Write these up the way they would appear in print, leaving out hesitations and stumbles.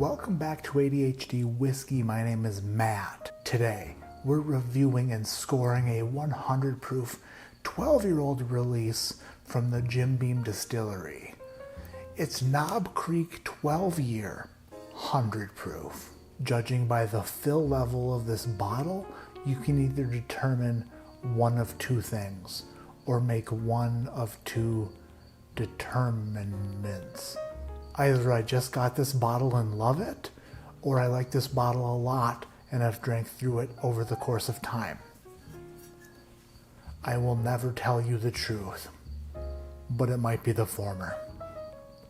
Welcome back to ADHD Whiskey. My name is Matt. Today, we're reviewing and scoring a 100 proof 12-year-old release from the Jim Beam Distillery. It's Knob Creek 12-year 100 proof. Judging by the fill level of this bottle, you can either determine one of two things or make one of two determinants. Either I just got this bottle and love it, or I like this bottle a lot and have drank through it over the course of time. I will never tell you the truth, but it might be the former,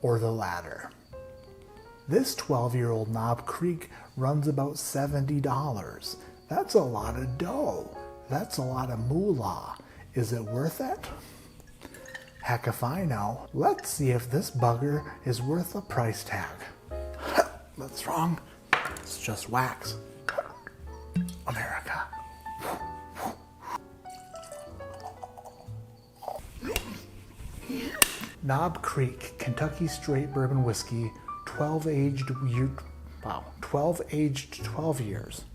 or the latter. This 12-year-old Knob Creek runs about $70. That's a lot of dough. That's a lot of moolah. Is it worth it? Heck if I know. Let's see if this bugger is worth a price tag. That's wrong. It's just wax. America. Knob Creek Kentucky Straight Bourbon Whiskey, 12 aged 12 years.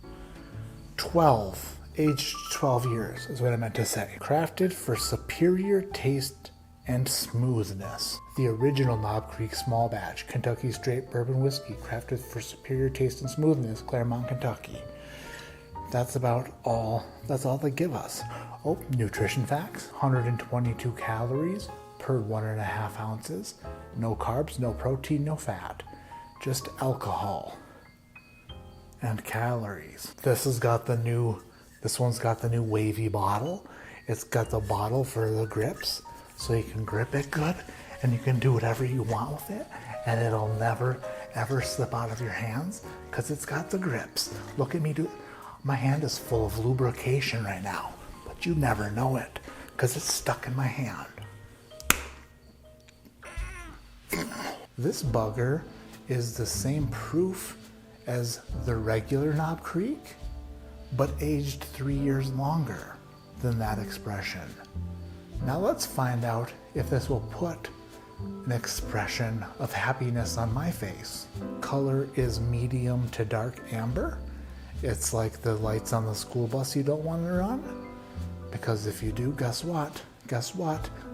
12 aged 12 years is what I meant to say. Crafted for superior taste and smoothness. The original Knob Creek small batch Kentucky Straight Bourbon Whiskey, crafted for superior taste and smoothness, Claremont, Kentucky. That's all they give us. Oh, nutrition facts: 122 calories per 1.5 ounces. No carbs, no protein, no fat. Just alcohol and calories. This one's got the new wavy bottle. It's got the bottle for the grips, so you can grip it good and you can do whatever you want with it, and it'll never ever slip out of your hands because it's got the grips. Look at me do. My hand is full of lubrication right now, but you never know it because it's stuck in my hand. This bugger is the same proof as the regular Knob Creek, but aged 3 years longer than that expression. Now let's find out if this will put an expression of happiness on my face. Color is medium to dark amber. It's like the lights on the school bus you don't want to run. Because if you do, guess what?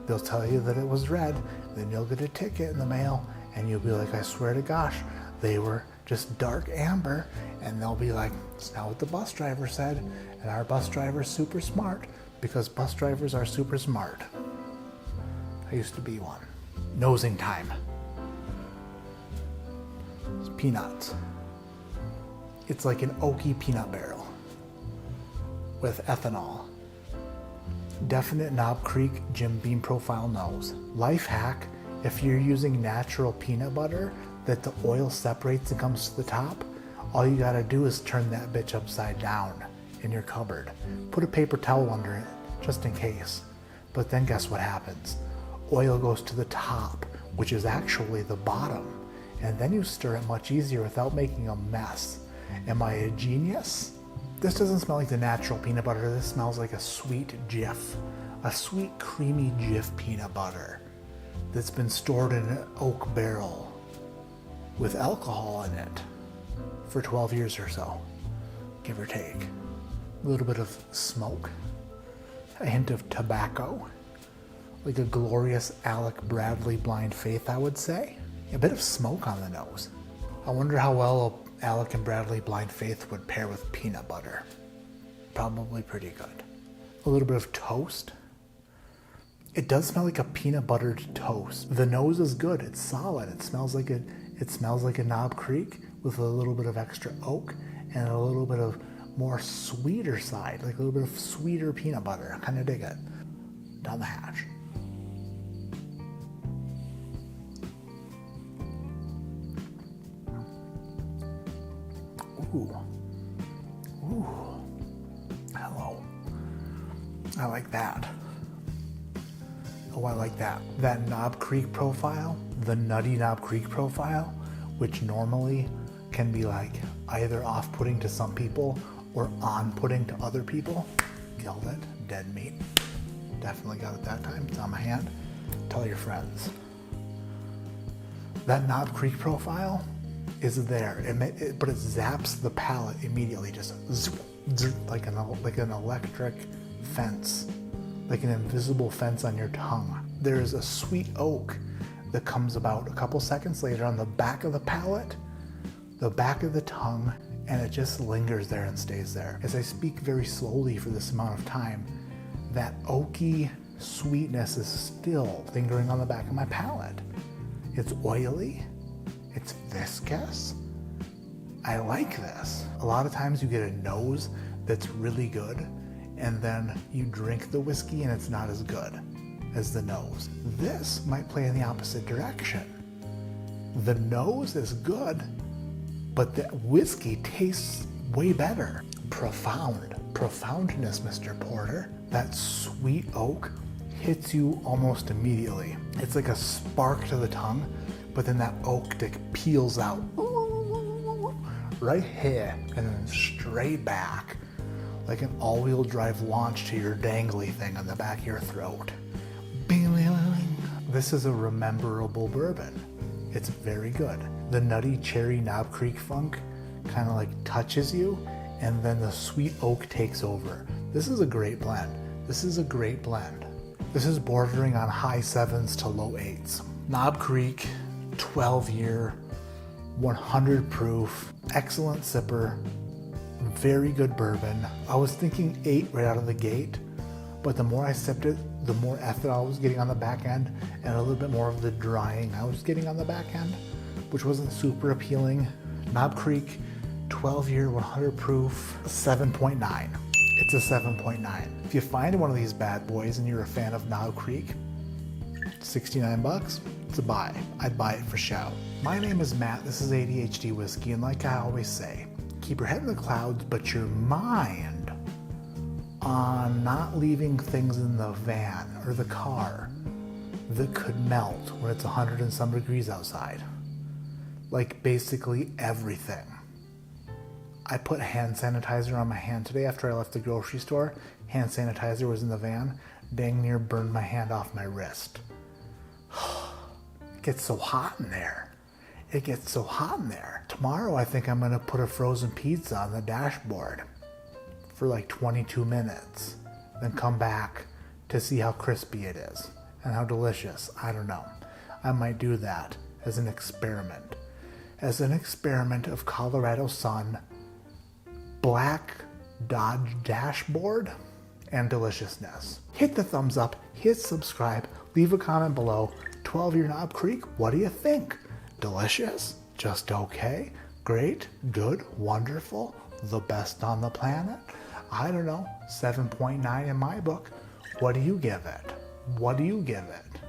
They'll tell you that it was red. Then you'll get a ticket in the mail and you'll be like, I swear to gosh, they were just dark amber. And they'll be like, it's not what the bus driver said. And our bus driver's super smart because bus drivers are super smart. I used to be one. Nosing time. It's peanuts. It's like an oaky peanut barrel with ethanol. Definite Knob Creek Jim Beam profile nose. Life hack: if you're using natural peanut butter that the oil separates and comes to the top, all you gotta do is turn that bitch upside down in your cupboard. Put a paper towel under it, just in case. But then guess what happens? Oil goes to the top, which is actually the bottom. And then you stir it much easier without making a mess. Am I a genius? This doesn't smell like the natural peanut butter. This smells like a sweet Jif. A sweet, creamy Jif peanut butter that's been stored in an oak barrel with alcohol in it for 12 years or so, give or take. A little bit of smoke, a hint of tobacco, like a glorious Alec Bradley Blind Faith, I would say. A bit of smoke on the nose. I wonder how well Alec and Bradley Blind Faith would pair with peanut butter. Probably pretty good. A little bit of toast. It does smell like a peanut buttered toast. The nose is good. It's solid. It smells like a Knob Creek with a little bit of extra oak and a little bit of more sweeter side, like a little bit of sweeter peanut butter. I kind of dig it. Down the hatch. Ooh. Hello. I like that. Oh, I like that. That Knob Creek profile, the Nutty Knob Creek profile, which normally can be like either off-putting to some people or on-putting to other people. Killed it. Dead meat. Definitely got it that time. It's on my hand. Tell your friends. That Knob Creek profile is there, but it zaps the palate immediately, just zoop, zoop, like an electric fence, like an invisible fence on your tongue. There's a sweet oak that comes about a couple seconds later on the back of the palate, the back of the tongue, and it just lingers there and stays there. As I speak very slowly for this amount of time, that oaky sweetness is still lingering on the back of my palate. It's oily, it's viscous. I like this. A lot of times you get a nose that's really good, and then you drink the whiskey and it's not as good as the nose. This might play in the opposite direction. The nose is good, but the whiskey tastes way better. Profoundness, Mr. Porter. That sweet oak hits you almost immediately. It's like a spark to the tongue, but then that oak dick peels out right here and then straight back, like an all-wheel drive launch to your dangly thing on the back of your throat. This is a Rememberable bourbon. It's very good. The nutty cherry Knob Creek funk kind of like touches you, and then the sweet oak takes over. This is a great blend. This is bordering on high 7s to low 8s. Knob Creek, 12-year, 100 proof, excellent sipper, very good bourbon. I was thinking 8 right out of the gate, but the more I sipped it, the more ethanol I was getting on the back end, and a little bit more of the drying I was getting on the back end, which wasn't super appealing. Knob Creek, 12-year, 100 proof, 7.9. It's a 7.9. If you find one of these bad boys and you're a fan of Knob Creek, $69, it's a buy. I'd buy it for show. My name is Matt, this is ADHD Whiskey, and like I always say, keep your head in the clouds, but your mind on not leaving things in the van or the car that could melt when it's 100 and some degrees outside. Like basically everything. I put hand sanitizer on my hand today after I left the grocery store. Hand sanitizer was in the van. Dang near burned my hand off my wrist. It gets so hot in there. Tomorrow I think I'm gonna put a frozen pizza on the dashboard for like 22 minutes, then come back to see how crispy it is and how delicious. I don't know. I might do that as an experiment. As an experiment of Colorado sun, black Dodge dashboard, and deliciousness. Hit the thumbs up, hit subscribe, leave a comment below. 12-year Knob Creek, what do you think? Delicious? Just okay? Great? Good? Wonderful? The best on the planet? I don't know, 7.9 in my book. What do you give it?